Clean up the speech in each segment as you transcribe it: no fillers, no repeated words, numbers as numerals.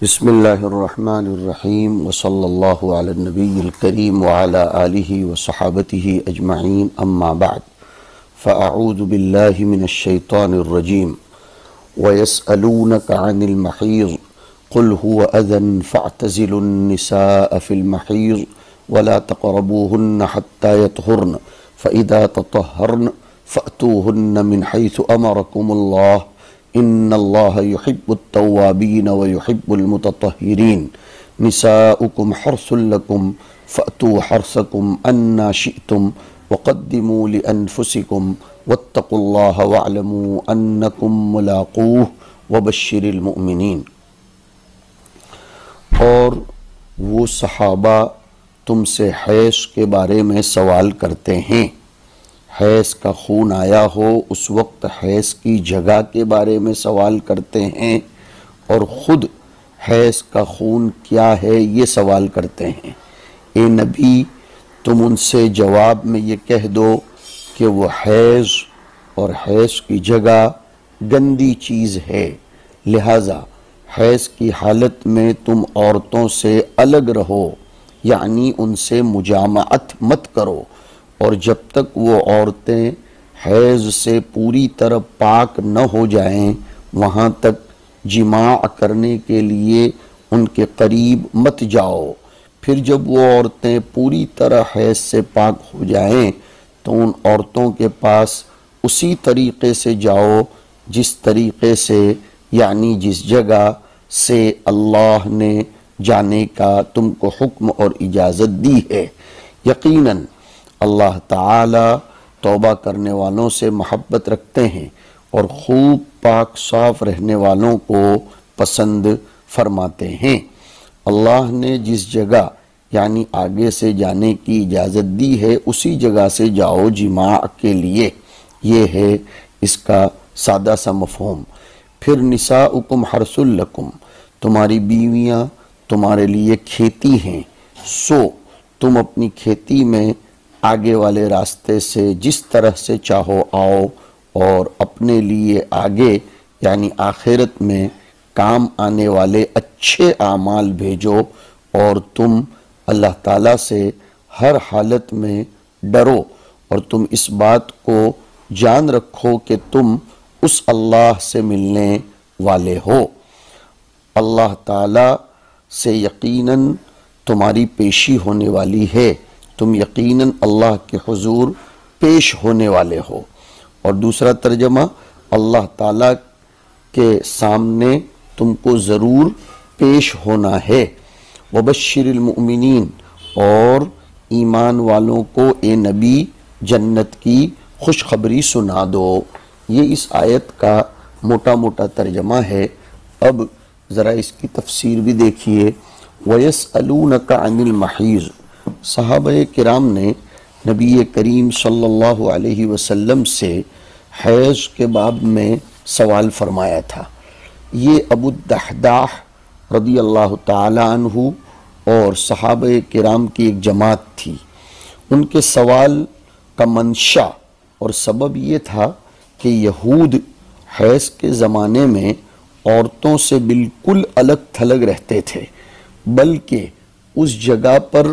بسم اللہ الرحمن الرحیم وصلی اللہ علی النبی الکریم وعلی آلہ وصحابتہ اجمعین اما بعد فاعوذ باللہ من الشیطان الرجیم ویسألونک عن المحیض قل هو اذن فاعتزلوا النساء في المحیض ولا تقربوهن حتى يطهرن فإذا تطهرن فأتوهن من حيث أمركم الله ان اللہ یحب التوابین ویحب المتطہرین نساؤکم حرث لکم فأتوا حرثکم انا شئتم وقدموا لانفسکم واتقوا اللہ واعلموا انکم ملاقوہ وبشر المؤمنین۔ اور وہ صحابہ تم سے حیض کے بارے میں سوال کرتے ہیں، حیض کا خون آیا ہو اس وقت حیض کی جگہ کے بارے میں سوال کرتے ہیں، اور خود حیض کا خون کیا ہے یہ سوال کرتے ہیں۔ اے نبی، تم ان سے جواب میں یہ کہہ دو کہ وہ حیض اور حیض کی جگہ گندی چیز ہے، لہٰذا حیض کی حالت میں تم عورتوں سے الگ رہو، یعنی ان سے مجامعت مت کرو، اور جب تک وہ عورتیں حیض سے پوری طرح پاک نہ ہو جائیں وہاں تک جماع کرنے کے لیے ان کے قریب مت جاؤ۔ پھر جب وہ عورتیں پوری طرح حیض سے پاک ہو جائیں تو ان عورتوں کے پاس اسی طریقے سے جاؤ جس طریقے سے، یعنی جس جگہ سے اللہ نے جانے کا تم کو حکم اور اجازت دی ہے۔ یقیناً اللہ تعالی توبہ کرنے والوں سے محبت رکھتے ہیں اور خوب پاک صاف رہنے والوں کو پسند فرماتے ہیں۔ اللہ نے جس جگہ یعنی آگے سے جانے کی اجازت دی ہے اسی جگہ سے جاؤ جماع کے لیے، یہ ہے اس کا سادہ سا مفہوم۔ پھر نساؤکم حرث لکم، تمہاری بیویاں تمہارے لیے کھیتی ہیں، سو تم اپنی کھیتی میں آگے والے راستے سے جس طرح سے چاہو آؤ، اور اپنے لیے آگے یعنی آخرت میں کام آنے والے اچھے اعمال بھیجو، اور تم اللہ تعالیٰ سے ہر حالت میں ڈرو، اور تم اس بات کو جان رکھو کہ تم اس اللہ سے ملنے والے ہو۔ اللہ تعالیٰ سے یقیناً تمہاری پیشی ہونے والی ہے، تم یقیناً اللہ کے حضور پیش ہونے والے ہو۔ اور دوسرا ترجمہ، اللہ تعالیٰ کے سامنے تم کو ضرور پیش ہونا ہے۔ وبشر المؤمنین، اور ایمان والوں کو اے نبی جنت کی خوشخبری سنا دو۔ یہ اس آیت کا موٹا موٹا ترجمہ ہے۔ اب ذرا اس کی تفسیر بھی دیکھیے۔ وَيَسْأَلُونَكَ عَنِ الْمَحِيضِ، صحابہ کرام نے نبی کریم صلی اللہ علیہ وسلم سے حیض کے باب میں سوال فرمایا تھا۔ یہ ابو الدحداح رضی اللہ تعالی عنہ اور صحابہ کرام کی ایک جماعت تھی۔ ان کے سوال کا منشا اور سبب یہ تھا کہ یہود حیض کے زمانے میں عورتوں سے بالکل الگ تھلگ رہتے تھے، بلکہ اس جگہ پر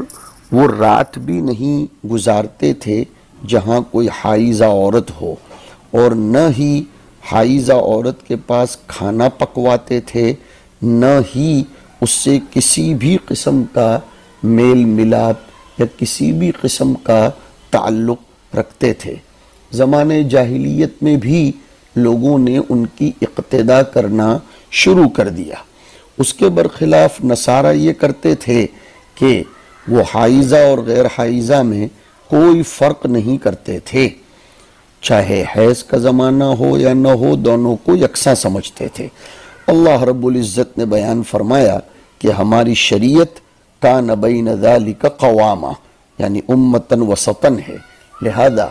وہ رات بھی نہیں گزارتے تھے جہاں کوئی حائضہ عورت ہو، اور نہ ہی حائضہ عورت کے پاس کھانا پکواتے تھے، نہ ہی اس سے کسی بھی قسم کا میل ملاپ یا کسی بھی قسم کا تعلق رکھتے تھے۔ زمانے جاہلیت میں بھی لوگوں نے ان کی اقتداء کرنا شروع کر دیا۔ اس کے برخلاف نصارہ یہ کرتے تھے کہ وہ حائضہ اور غیر حائضہ میں کوئی فرق نہیں کرتے تھے، چاہے حیض کا زمانہ ہو یا نہ ہو، دونوں کو یکساں سمجھتے تھے۔ اللہ رب العزت نے بیان فرمایا کہ ہماری شریعت کان بین ذالک قواما، یعنی امتن وسطن ہے، لہذا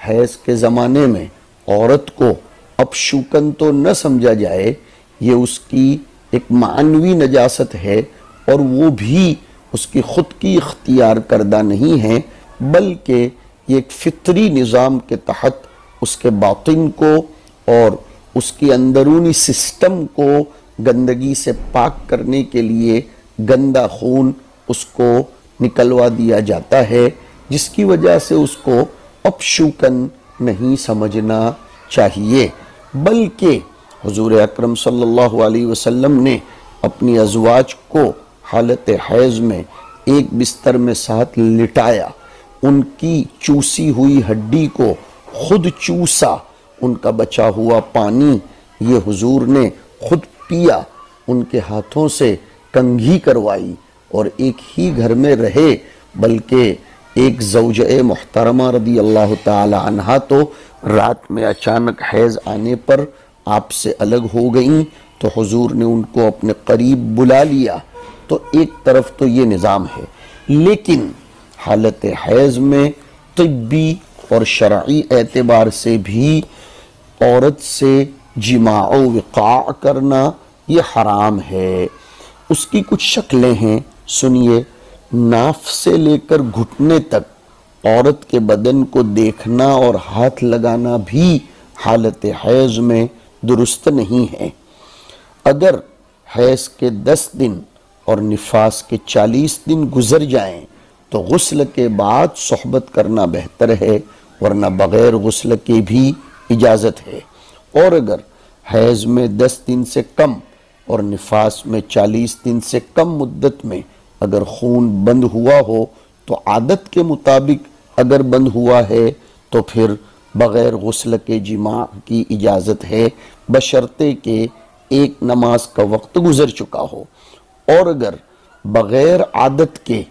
حیض کے زمانے میں عورت کو اپشوکن تو نہ سمجھا جائے، یہ اس کی ایک معنوی نجاست ہے، اور وہ بھی اس کی خود کی اختیار کردہ نہیں ہے، بلکہ یہ ایک فطری نظام کے تحت اس کے باطن کو اور اس کی اندرونی سسٹم کو گندگی سے پاک کرنے کے لیے گندا خون اس کو نکلوا دیا جاتا ہے، جس کی وجہ سے اس کو اپشوکن نہیں سمجھنا چاہیے، بلکہ حضور اکرم صلی اللہ علیہ وسلم نے اپنی ازواج کو حالت حیض میں ایک بستر میں ساتھ لٹایا، ان کی چوسی ہوئی ہڈی کو خود چوسا، ان کا بچا ہوا پانی یہ حضور نے خود پیا، ان کے ہاتھوں سے کنگھی کروائی، اور ایک ہی گھر میں رہے، بلکہ ایک زوجہ محترمہ رضی اللہ تعالی عنہ تو رات میں اچانک حیض آنے پر آپ سے الگ ہو گئیں، تو حضور نے ان کو اپنے قریب بلا لیا۔ تو ایک طرف تو یہ نظام ہے، لیکن حالت حیض میں طبی اور شرعی اعتبار سے بھی عورت سے جماع و وقاع کرنا یہ حرام ہے۔ اس کی کچھ شکلیں ہیں، سنیے۔ ناف سے لے کر گھٹنے تک عورت کے بدن کو دیکھنا اور ہاتھ لگانا بھی حالت حیض میں درست نہیں ہے۔ اگر حیض کے 10 دن اور نفاس کے 40 دن گزر جائیں تو غسل کے بعد صحبت کرنا بہتر ہے، ورنہ بغیر غسل کے بھی اجازت ہے۔ اور اگر حیض میں 10 دن سے کم اور نفاس میں 40 دن سے کم مدت میں اگر خون بند ہوا ہو تو عادت کے مطابق اگر بند ہوا ہے تو پھر بغیر غسل کے جماع کی اجازت ہے، بشرطے کہ ایک نماز کا وقت گزر چکا ہو۔ اور اگر بغیر عادت کے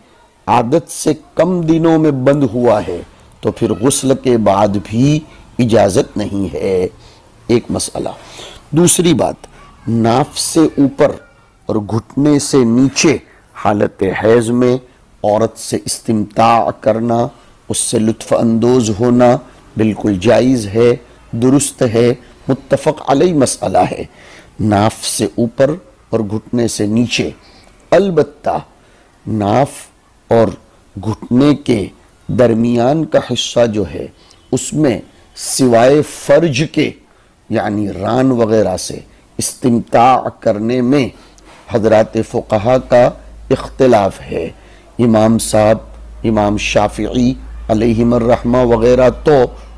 عادت سے کم دنوں میں بند ہوا ہے تو پھر غسل کے بعد بھی اجازت نہیں ہے۔ ایک مسئلہ۔ دوسری بات، ناف سے اوپر اور گھٹنے سے نیچے حالت حیض میں عورت سے استمتاع کرنا، اس سے لطف اندوز ہونا بالکل جائز ہے، درست ہے، متفق علیہ مسئلہ ہے۔ ناف سے اوپر اور گھٹنے سے نیچے، البتہ ناف اور گھٹنے کے درمیان کا حصہ جو ہے اس میں سوائے فرج کے یعنی ران وغیرہ سے استمتاع کرنے میں حضرات فقہا کا اختلاف ہے۔ امام صاحب، امام شافعی علیہم الرحمہ وغیرہ تو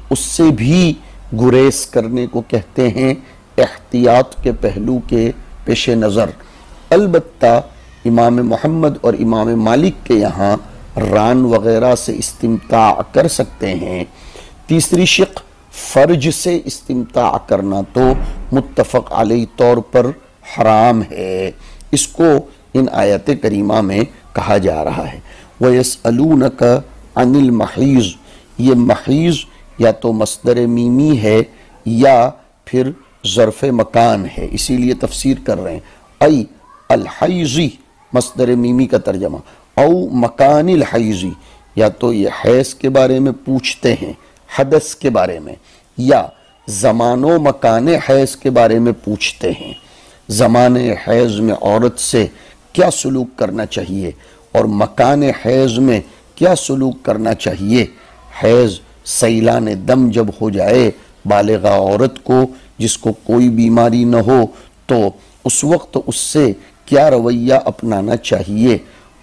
اس سے بھی گریز کرنے کو کہتے ہیں احتیاط کے پہلو کے پیش نظر۔ البتہ امام محمد اور امام مالک کے یہاں ران وغیرہ سے استمتاع کر سکتے ہیں۔ تیسری شق، فرج سے استمتاع کرنا تو متفق علیہ طور پر حرام ہے۔ اس کو ان آیت کریمہ میں کہا جا رہا ہے۔ وَيَسْأَلُونَكَ عَنِ الْمَحِيضِ، یہ محیض یا تو مصدر میمی ہے یا پھر ظرف مکان ہے، اسی لیے تفسیر کر رہے ہیں۔ ای الحیضی مصدر میمی کا ترجمہ، او مکان الحیضی، یا تو یہ حیض کے بارے میں پوچھتے ہیں، حدث کے بارے میں، یا زمان و مکان حیض کے بارے میں پوچھتے ہیں۔ زمان حیض میں عورت سے کیا سلوک کرنا چاہیے اور مکان حیض میں کیا سلوک کرنا چاہیے۔ حیض سیلان دم جب ہو جائے بالغہ عورت کو، جس کو کوئی بیماری نہ ہو، تو اس وقت اس سے کیا رویہ اپنانا چاہیے۔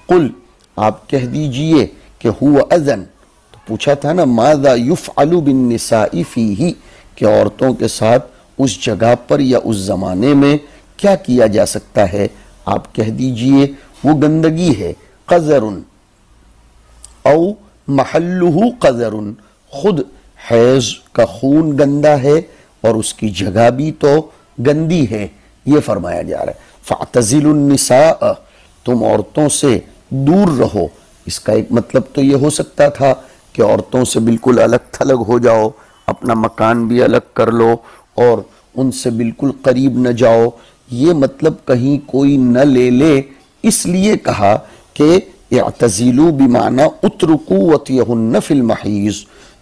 قل، آپ کہہ دیجئے کہ ہوا اذن، تو پوچھا تھا نا ماذا یفعل بالنساء فیہ، کہ عورتوں کے ساتھ اس جگہ پر یا اس زمانے میں کیا کیا جا سکتا ہے۔ آپ کہہ دیجئے وہ گندگی ہے، قذر او محلہ قذر، خود حیض کا خون گندا ہے اور اس کی جگہ بھی تو گندی ہے، یہ فرمایا جا رہا ہے۔ فاعتزلوا النساء، تم عورتوں سے دور رہو۔ اس کا ایک مطلب تو یہ ہو سکتا تھا کہ عورتوں سے بالکل الگ تھلگ ہو جاؤ، اپنا مکان بھی الگ کر لو اور ان سے بالکل قریب نہ جاؤ۔ یہ مطلب کہیں کوئی نہ لے لے، اس لیے کہا کہ اعتزلوا بمعنی اترکوا وطیہن فی المحیض،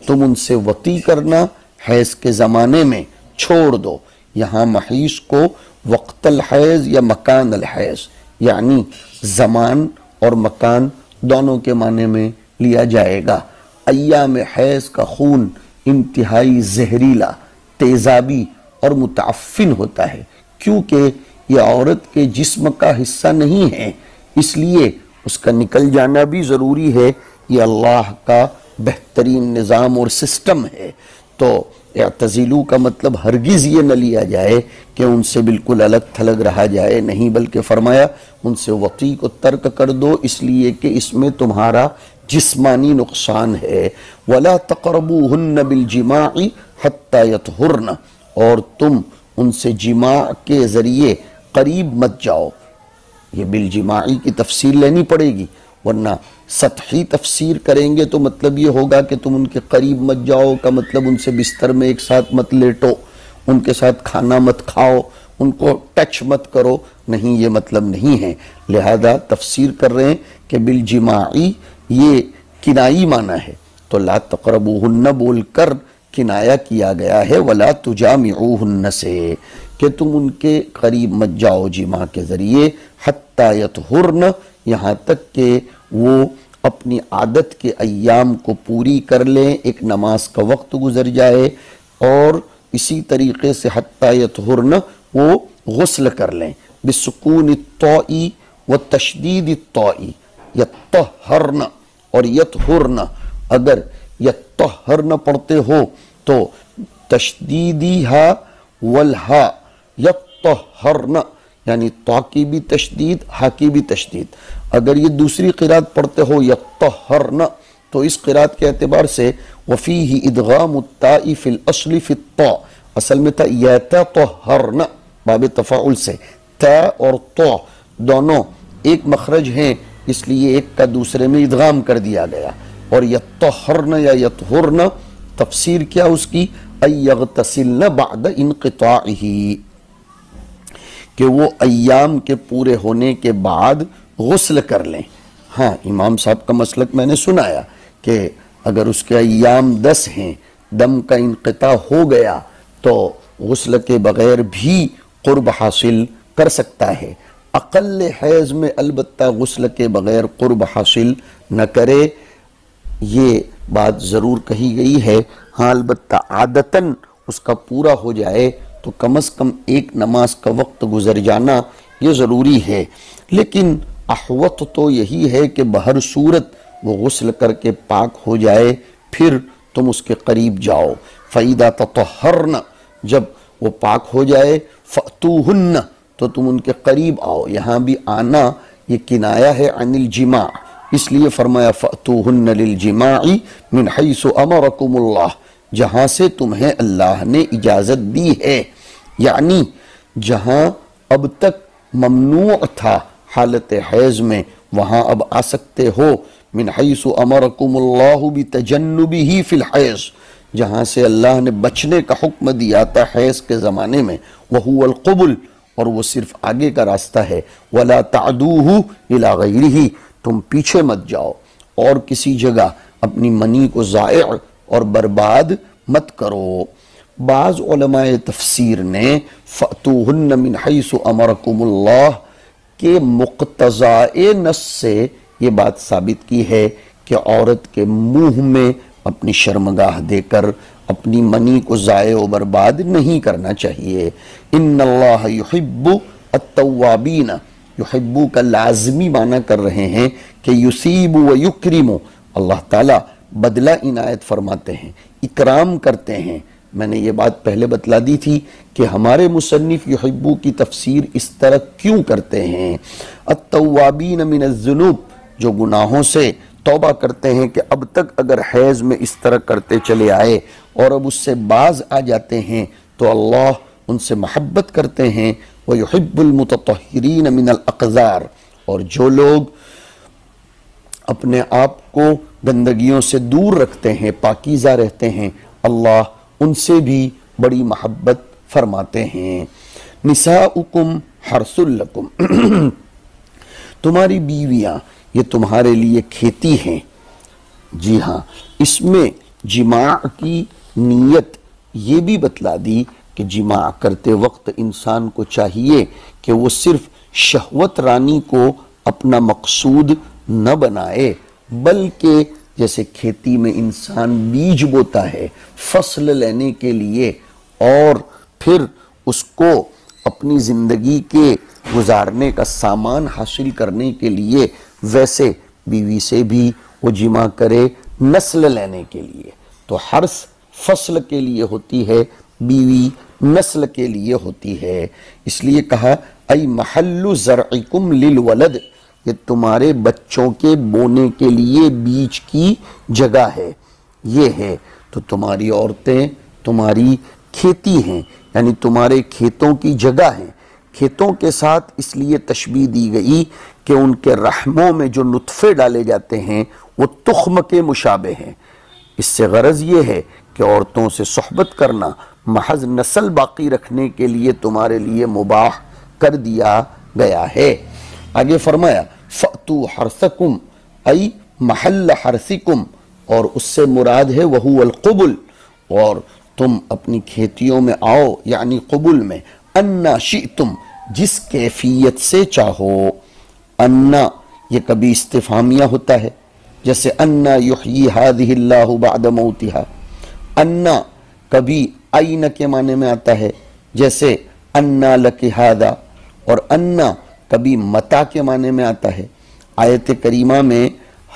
تم ان سے وطی کرنا حیض کے زمانے میں چھوڑ دو۔ یہاں محیض کو وقت الحیض یا مکان الحیض یعنی زمان اور مکان دونوں کے معنی میں لیا جائے گا۔ ایام حیض کا خون انتہائی زہریلا، تیزابی اور متعفن ہوتا ہے، کیونکہ یہ عورت کے جسم کا حصہ نہیں ہے، اس لیے اس کا نکل جانا بھی ضروری ہے۔ یہ اللہ کا بہترین نظام اور سسٹم ہے۔ تو اعتزلو کا مطلب ہرگز یہ نہ لیا جائے کہ ان سے بالکل الگ تھلگ رہا جائے، نہیں، بلکہ فرمایا ان سے وطی کو ترک کر دو، اس لیے کہ اس میں تمہارا جسمانی نقصان ہے۔ وَلَا تَقْرَبُوهُنَّ بِالْجِمَاعِ حَتَّى يَطْهُرْنَ، اور تم ان سے جماع کے ذریعے قریب مت جاؤ۔ یہ بالجماعی کی تفسیر لینی پڑے گی، ورنہ سطحی تفسیر کریں گے تو مطلب یہ ہوگا کہ تم ان کے قریب مت جاؤ کا مطلب ان سے بستر میں ایک ساتھ مت لیٹو، ان کے ساتھ کھانا مت کھاؤ، ان کو ٹچ مت کرو، نہیں، یہ مطلب نہیں ہے۔ لہذا تفسیر کر رہے ہیں کہ بالجماعی یہ کنائی معنی ہے، تو لا تقربوہن بول کر کنایا کیا گیا ہے ولا تجامعوہن سے، کہ تم ان کے قریب مت جاؤ جماع کے ذریعے، حتی یطہرن، یہاں تک کہ وہ اپنی عادت کے ایام کو پوری کر لیں، ایک نماز کا وقت گزر جائے، اور اسی طریقے سے حتی یطہرن وہ غسل کر لیں، بسکون الطاء وتشدید الطاء، یطہرن اور یطہرن، اگر یطہرن پڑھتے ہو تو تشدیدی ہا والہا، یطہرن یعنی طا کی بھی تشدید، ہا کی بھی تشدید۔ اگر یہ دوسری قرات پڑھتے ہو یطہرن تو اس قرات کے اعتبار سے وفیہ ادغام التاء فی الاصل فی الطاء، اصل میں تھا یتطہرن باب تفاعل سے، تا اور طا دونوں ایک مخرج ہیں، اس لیے ایک کا دوسرے میں ادغام کر دیا گیا۔ اور یطہرن یا یطہرن تفسیر کیا اس کی، ان یغتسلن بعد انقطاعہ، کہ وہ ایام کے پورے ہونے کے بعد غسل کر لیں۔ ہاں، امام صاحب کا مسلک میں نے سنایا کہ اگر اس کے ایام 10 ہیں، دم کا انقطاع ہو گیا تو غسل کے بغیر بھی قرب حاصل کر سکتا ہے۔ اقل حیض میں البتہ غسل کے بغیر قرب حاصل نہ کرے، یہ بات ضرور کہی گئی ہے۔ ہاں، البتہ عادتاً اس کا پورا ہو جائے تو کم از کم ایک نماز کا وقت گزر جانا یہ ضروری ہے، لیکن احوط تو یہی ہے کہ بہر صورت وہ غسل کر کے پاک ہو جائے، پھر تم اس کے قریب جاؤ۔ فَإِذَا تَطَهَّرْنَ، جب وہ پاک ہو جائے، فَأْتُوهُنَّ، تو تم ان کے قریب آؤ۔ یہاں بھی آنا یہ کنایا ہے عن الجماع، اس لیے فرمایا فَأْتُوهُنَّ لِلْجِمَاعِ مِنْ حَيْثُ أَمَرَكُمُ اللَّهُ، جہاں سے تمہیں اللہ نے اجازت دی ہے، یعنی جہاں اب تک ممنوع تھا حالت حیض میں، وہاں اب آ سکتے ہو۔ من حیث امرکم اللہ بتجنبہ فی الحیض، جہاں سے اللہ نے بچنے کا حکم دیا تھا حیض کے زمانے میں، وہو القبل، اور وہ صرف آگے کا راستہ ہے، ولا تعدوہ الی غیرہ، تم پیچھے مت جاؤ اور کسی جگہ اپنی منی کو ضائع اور برباد مت کرو۔ بعض علماء تفسیر نے فَأْتُوهُنَّ مِنْ حَيْثُ أَمَرَكُمُ اللَّهُ کے مقتضائے نص سے یہ بات ثابت کی ہے کہ عورت کے منہ میں اپنی شرمگاہ دے کر اپنی منی کو ضائع و برباد نہیں کرنا چاہیے۔ ان اللہ یحب التوابین، یحب کا لازمی معنی کر رہے ہیں کہ یثیب و یکرم، اللہ تعالیٰ بدلہ عنایت فرماتے ہیں، اکرام کرتے ہیں۔ میں نے یہ بات پہلے بتلا دی تھی کہ ہمارے مصنف یحبو کی تفسیر اس طرح کیوں کرتے ہیں۔ التوابین من الذنوب، جو گناہوں سے توبہ کرتے ہیں، کہ اب تک اگر حیض میں اس طرح کرتے چلے آئے اور اب اس سے باز آ جاتے ہیں تو اللہ ان سے محبت کرتے ہیں۔ وَيُحِبُّ الْمُتَطَهِّرِينَ مِنَ الْأَقْذَارِ، اور جو لوگ اپنے آپ کو گندگیوں سے دور رکھتے ہیں، پاکیزہ رہتے ہیں، اللہ ان سے بھی بڑی محبت فرماتے ہیں۔ نساؤکم حرث لکم، تمہاری بیویاں یہ تمہارے لیے کھیتی ہیں۔ جی ہاں، اس میں جماع کی نیت یہ بھی بتلا دی کہ جماع کرتے وقت انسان کو چاہیے کہ وہ صرف شہوت رانی کو اپنا مقصود نہ بنائے، بلکہ جیسے کھیتی میں انسان بیج بوتا ہے فصل لینے کے لیے، اور پھر اس کو اپنی زندگی کے گزارنے کا سامان حاصل کرنے کے لیے، ویسے بیوی سے بھی وہ جمع کرے نسل لینے کے لیے۔ تو حرث فصل کے لیے ہوتی ہے، بیوی نسل کے لیے ہوتی ہے۔ اس لیے کہا ای محل زرعکم للولد، یہ تمہارے بچوں کے بونے کے لیے بیج کی جگہ ہے، یہ ہے۔ تو تمہاری عورتیں تمہاری کھیتی ہیں، یعنی تمہارے کھیتوں کی جگہ ہیں۔ کھیتوں کے ساتھ اس لیے تشبیہ دی گئی کہ ان کے رحموں میں جو نطفے ڈالے جاتے ہیں وہ تخم کے مشابہ ہیں۔ اس سے غرض یہ ہے کہ عورتوں سے صحبت کرنا محض نسل باقی رکھنے کے لیے تمہارے لیے مباح کر دیا گیا ہے۔ آگے فرمایا فَأْتُوا حَرْثَكُمْ ای محل حرثکم، اور اس سے مراد ہے وَهُوَ الْقُبُلْ، اور تم اپنی کھیتیوں میں آؤ، یعنی قبل میں، اَنَّا شِئْتُم، جس کیفیت سے چاہو۔ اَنَّا یہ کبھی استفہامیہ ہوتا ہے، جیسے اَنَّا یحیی هَذِهِ اللَّهُ بَعْدَ مَوْتِهَا۔ اَنَّا کبھی اَيْنَ کے معنی میں آتا ہے، جیسے اَنَّا لَكِ هَذَا، اور اَنَّا کبھی متا کے معنی میں آتا ہے۔ آیت کریمہ میں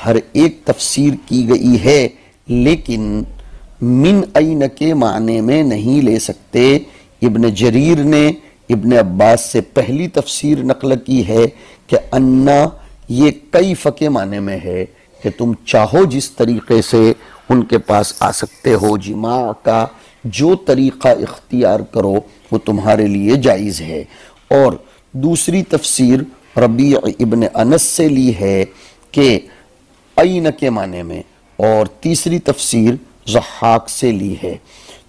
ہر ایک تفسیر کی گئی ہے، لیکن من این کے معنی میں نہیں لے سکتے۔ ابن جریر نے ابن عباس سے پہلی تفسیر نقل کی ہے کہ انا یہ کیف کے معنی میں ہے، کہ تم چاہو جس طریقے سے ان کے پاس آ سکتے ہو، جماع کا جو طریقہ اختیار کرو وہ تمہارے لیے جائز ہے۔ اور دوسری تفسیر ربیع ابن انس سے لی ہے کہ این کے معنی میں، اور تیسری تفسیر ضحاک سے لی ہے۔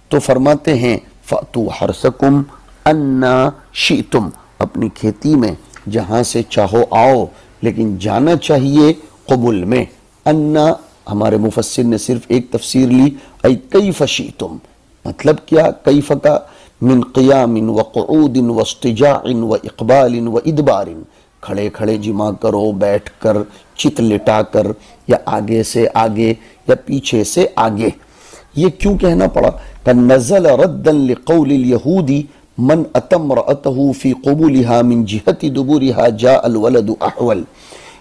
تو فرماتے ہیں فَأْتُوا حَرْثَكُمْ أَنَّا شِئْتُمْ، اپنی کھیتی میں جہاں سے چاہو آؤ، لیکن جانا چاہیے قبل میں۔ انا ہمارے مفسر نے صرف ایک تفسیر لی، ای کیف شئتم، مطلب کیا؟ کیف کا من قیام وقعود واضطجاع واقبال وادبار، کھڑے کھڑے جمع کرو، بیٹھ کر، چت لٹا کر، یا آگے سے آگے یا پیچھے سے آگے۔ یہ کیوں کہنا پڑا؟ کہ نزل ردا لقول الیہودی من اتى امرأته في قبولها من جهة دبرها جاء الولد احول۔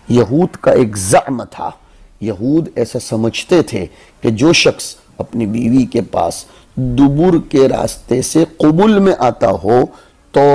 یہود کا ایک زعم تھا، یہود ایسا سمجھتے تھے کہ جو شخص اپنی بیوی کے پاس دبر کے راستے سے قبل میں آتا ہو تو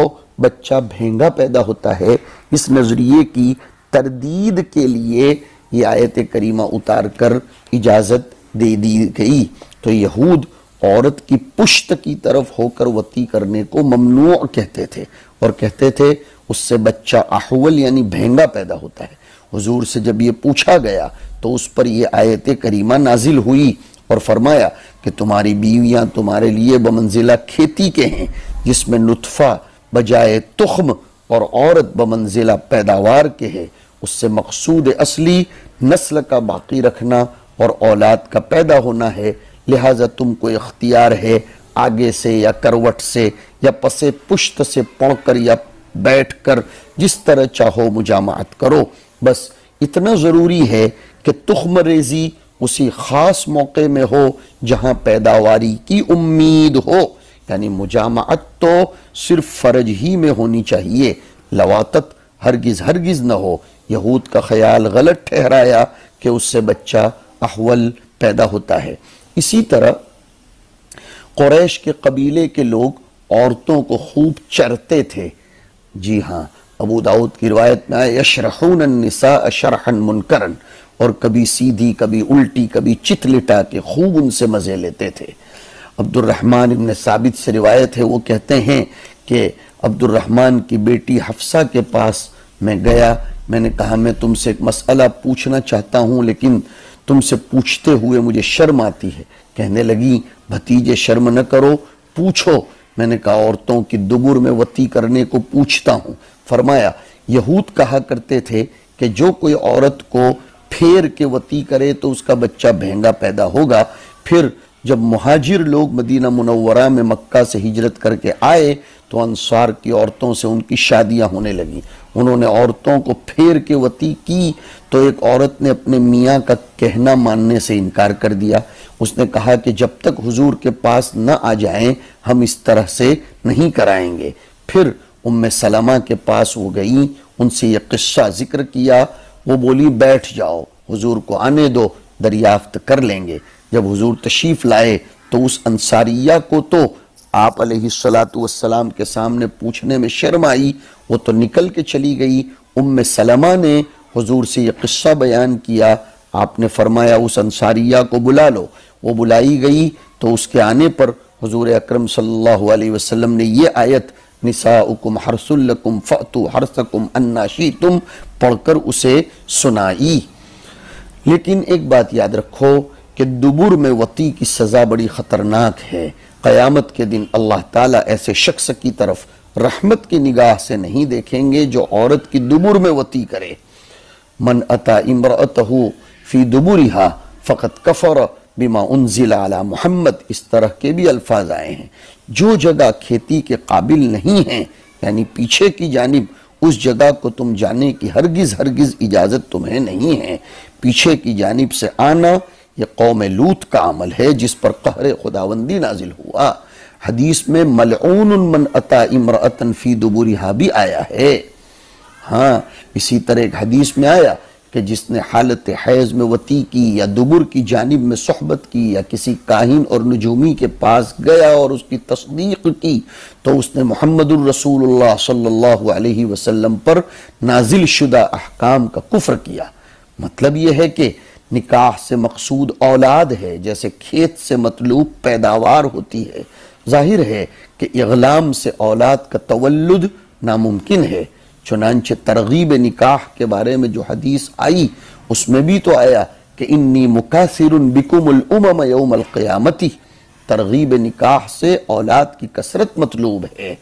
بچہ بھینگا پیدا ہوتا ہے۔ اس نظریے کی تردید کے لیے یہ آیت کریمہ اتار کر اجازت دے دی گئی۔ تو یہود عورت کی پشت کی طرف ہو کر وطی کرنے کو ممنوع کہتے تھے، اور کہتے تھے اس سے بچہ احول یعنی بھینگا پیدا ہوتا ہے۔ حضور سے جب یہ پوچھا گیا تو اس پر یہ آیت کریمہ نازل ہوئی اور فرمایا کہ تمہاری بیویاں تمہارے لیے بمنزلہ کھیتی کے ہیں، جس میں نطفہ بجائے تخم اور عورت بمنزلہ پیداوار کے ہے۔ اس سے مقصود اصلی نسل کا باقی رکھنا اور اولاد کا پیدا ہونا ہے، لہٰذا تم کو اختیار ہے آگے سے یا کروٹ سے یا پس پشت سے پڑھ کر یا بیٹھ کر جس طرح چاہو مجامعت کرو۔ بس اتنا ضروری ہے کہ تخم ریزی اسی خاص موقع میں ہو جہاں پیداواری کی امید ہو، یعنی مجامعت تو صرف فرج ہی میں ہونی چاہیے، لواطت ہرگز نہ ہو۔ یہود کا خیال غلط ٹھہرایا کہ اس سے بچہ احول پیدا ہوتا ہے۔ اسی طرح قریش کے قبیلے کے لوگ عورتوں کو خوب چرتے تھے۔ جی ہاں، ابو داؤد کی روایت میں یشرحون النساء شرحا منکرا، اور کبھی سیدھی کبھی الٹی کبھی چت لٹا کے خوب ان سے مزے لیتے تھے۔ عبد الرحمن ابن ثابت سے روایت ہے، وہ کہتے ہیں کہ عبد الرحمن کی بیٹی حفصہ کے پاس میں گیا، میں نے کہا میں تم سے ایک مسئلہ پوچھنا چاہتا ہوں، لیکن تم سے پوچھتے ہوئے مجھے شرم آتی ہے۔ کہنے لگی بھتیجے شرم نہ کرو، پوچھو۔ میں نے کہا عورتوں کی دبر میں وطی کرنے کو پوچھتا ہوں۔ فرمایا یہود کہا کرتے تھے کہ جو کوئی عورت کو پھیر کے وطی کرے تو اس کا بچہ بھینگا پیدا ہوگا۔ پھر جب مہاجر لوگ مدینہ منورہ میں مکہ سے ہجرت کر کے آئے تو انصار کی عورتوں سے ان کی شادیاں ہونے لگیں۔ انہوں نے عورتوں کو پھیر کے وطی کی تو ایک عورت نے اپنے میاں کا کہنا ماننے سے انکار کر دیا۔ اس نے کہا کہ جب تک حضور کے پاس نہ آ جائیں ہم اس طرح سے نہیں کرائیں گے۔ پھر ام سلمہ کے پاس وہ گئیں، ان سے یہ قصہ ذکر کیا، وہ بولی بیٹھ جاؤ، حضور کو آنے دو، دریافت کر لیں گے۔ جب حضور تشریف لائے تو اس انصاریہ کو تو آپ علیہ السلام کے سامنے پوچھنے میں شرم آئی، وہ تو نکل کے چلی گئی۔ ام سلمہ نے حضور سے یہ قصہ بیان کیا، آپ نے فرمایا اس انصاریہ کو بلا لو، وہ بلائی گئی تو اس کے آنے پر حضور اکرم صلی اللہ علیہ وسلم نے یہ آیت نساؤکم حرث لکم فأتوا حرثکم انا شئتم پڑھ کر اسے سنائی۔ لیکن ایک بات یاد رکھو کہ دبر میں وطی کی سزا بڑی خطرناک ہے۔ قیامت کے دن اللہ تعالیٰ ایسے شخص کی طرف رحمت کی نگاہ سے نہیں دیکھیں گے جو عورت کی دبر میں وطی کرے۔ من اتا امرأتہ فی دبرہا فقد کفر بما انزل علی محمد، اس طرح کے بھی الفاظ آئے ہیں۔ جو جگہ کھیتی کے قابل نہیں ہیں، یعنی پیچھے کی جانب، اس جگہ کو تم جانے کی ہرگز اجازت تمہیں نہیں ہے۔ پیچھے کی جانب سے آنا یہ قوم لوط کا عمل ہے جس پر قہر خداوندی نازل ہوا۔ حدیث میں ملعون من اتا امرأة فی دبرہا بھی آیا ہے۔ ہاں، اسی طرح ایک حدیث میں آیا کہ جس نے حالت حیض میں وطی کی یا دبر کی جانب میں صحبت کی یا کسی کاہن اور نجومی کے پاس گیا اور اس کی تصدیق کی تو اس نے محمد الرسول اللہ صلی اللہ علیہ وسلم پر نازل شدہ احکام کا کفر کیا۔ مطلب یہ ہے کہ نکاح سے مقصود اولاد ہے، جیسے کھیت سے مطلوب پیداوار ہوتی ہے۔ ظاہر ہے کہ اغلام سے اولاد کا تولد ناممکن ہے، چنانچہ ترغیب نکاح کے بارے میں جو حدیث آئی اس میں بھی تو آیا کہ انی مکاثر بکم الامم یوم القیامتی، ترغیب نکاح سے اولاد کی کثرت مطلوب ہے۔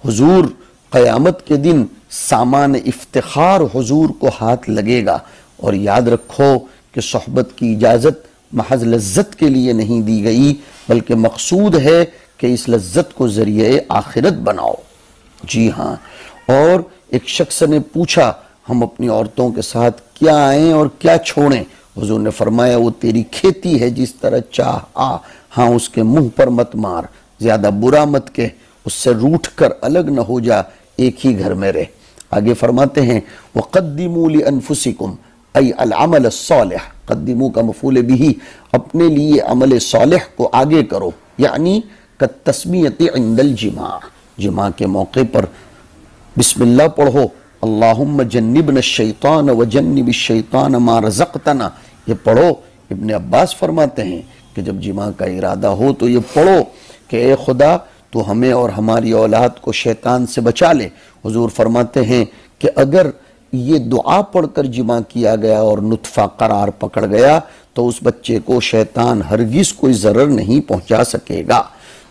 حضور قیامت کے دن سامان افتخار حضور کو ہاتھ لگے گا، اور یاد رکھو کہ صحبت کی اجازت محض لذت کے لیے نہیں دی گئی، بلکہ مقصود ہے کہ اس لذت کو ذریعہ آخرت بناؤ۔ جی ہاں، اور ایک شخص نے پوچھا ہم اپنی عورتوں کے ساتھ کیا آئیں اور کیا چھوڑیں؟ حضور نے فرمایا وہ تیری کھیتی ہے، جس طرح چاہ آ، ہاں اس کے منہ پر مت مار، زیادہ برا مت کہہ، اس سے روٹھ کر الگ نہ ہو جا، ایک ہی گھر میں رہ۔ آگے فرماتے ہیں وَقَدِّمُوا لِأَنفُسِكُمْ ای العمل الصالح، قدمو کا مفعول بھی، اپنے لیے عمل صالح کو آگے کرو، یعنی کالتسمیۃ عند الجماع، جماع کے موقع پر بسم اللہ پڑھو، اللہم جنبنا الشیطان وجنب الشیطان ما رزقتنا، یہ پڑھو۔ ابن عباس فرماتے ہیں کہ جب جماع کا ارادہ ہو تو یہ پڑھو کہ اے خدا تو ہمیں اور ہماری اولاد کو شیطان سے بچا لے۔ حضور فرماتے ہیں کہ اگر یہ دعا پڑھ کر جماع کیا گیا اور نطفہ قرار پکڑ گیا تو اس بچے کو شیطان ہرگز کوئی ضرر نہیں پہنچا سکے گا۔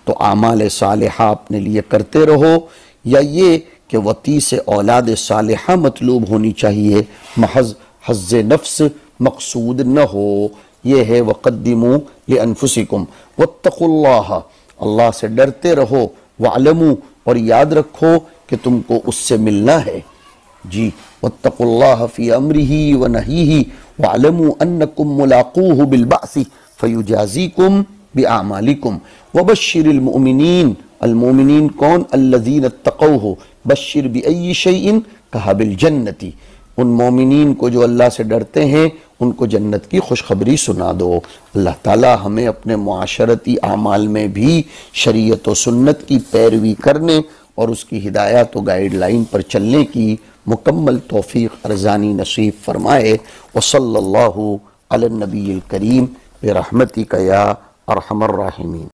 تو اعمال صالحہ اپنے لیے کرتے رہو، یا یہ کہ وطی سے اولاد صالحہ مطلوب ہونی چاہیے، محض حظ نفس مقصود نہ ہو۔ یہ ہے وَقَدِّمُوا لِأَنفُسِكُمْ وَاتَّقُوا اللَّهَ، اللہ سے ڈرتے رہو، وَعْلَمُوا، اور یاد رکھو کہ تم کو اس سے ملنا ہے۔ جی، وَاتَّقُوا اللَّهَ فِي أَمْرِهِ وَنَهِيهِ وَعْلَمُوا أَنَّكُمْ مُلَاقُوهُ بِالْبَعْثِ فَيُجَازِيكُمْ بِأَعْمَالِكُمْ وَبَشِّرِ الْمُؤْمِنِينَ، المؤمنین کون؟ الذین اتقوہ، بشر بأی شیء، کہا بالجنتی، ان مومنین کو جو اللہ سے ڈرتے ہیں ان کو جنت کی خوشخبری سنا دو۔ اللہ تعالی ہمیں اپنے معاشرتی اعمال میں بھی شریعت و سنت کی پیروی کرنے اور اس کی ہدایات و گائیڈ لائن پر چلنے کی مکمل توفیق ارزانی نصیب فرمائے۔ وصلی اللہ علی النبی الکریم برحمتک یا ارحم الراحمین۔